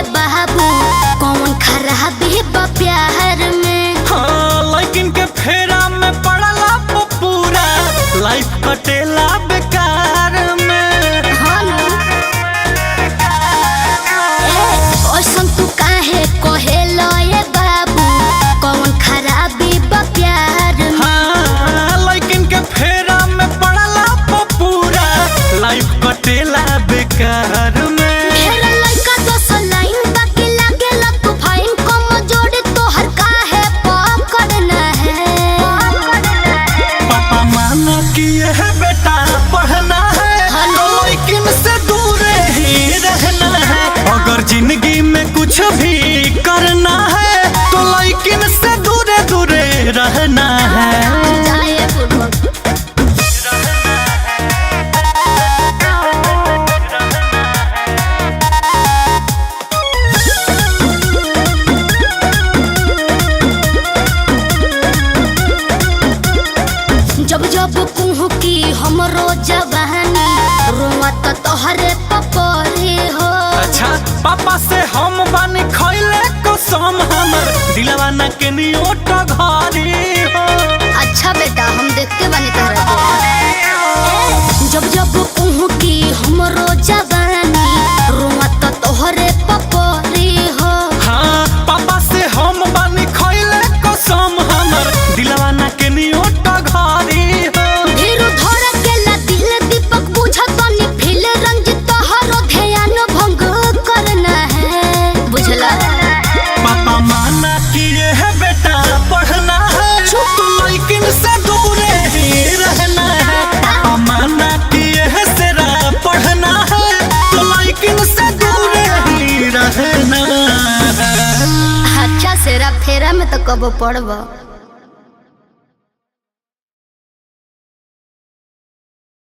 ये बाबू कौन खराबी बा प्यार में। हाँ, लेकिन के फेरा में पड़ला पूरा लाइफ कटेला बेकार में। हाँ ओसन तू काहे कहेलो ये बाबू कौन खराबी बा प्यार में। हाँ, लेकिन के फेरा में पड़ला पूरा लाइफ कटेला बेकार में। ढेर लइका दोस लाइन बाकी लागेला तू फाइन कम जोड़ी तोहर काहे पकड़ना है। पापा माना कि यह बेटा पढ़ना है लेकिन से दूर ही रहना है। अगर जिंदगी में कुछ भी करना है तो लेकिन से दूरे दूरे रहना है। जाए बुढ़वा जब जब कहूँ कि हमरो जवानी रोआ तो तोहरे पपरी हो। अच्छा पापा से हम बानी खैले कसम हमर दिलवा न के नियोट घरी हो। अच्छा बेटा हम देखते बने तोहरा के। जब जब कहूँ कि हमरो जवानी रोआ तो तोहरे पपरी हो। हाँ पापा से हम बानी खैले कसम हमर दिलवा न के नियोट घरी हो। धीरू धर के ला दिल दीपक बुझा तनी फिल रंजित तोहरो ध्यान भंग करना है बुझला। पापा माना कि यह बेटा पढ़ना है तो लेकिन से दूरे ही रहना है। पापा माना कि यह सेरा पढ़ना है तो लेकिन से दूरे ही रहना है। अच्छा सेरा फेरा में तो कब पड़ब।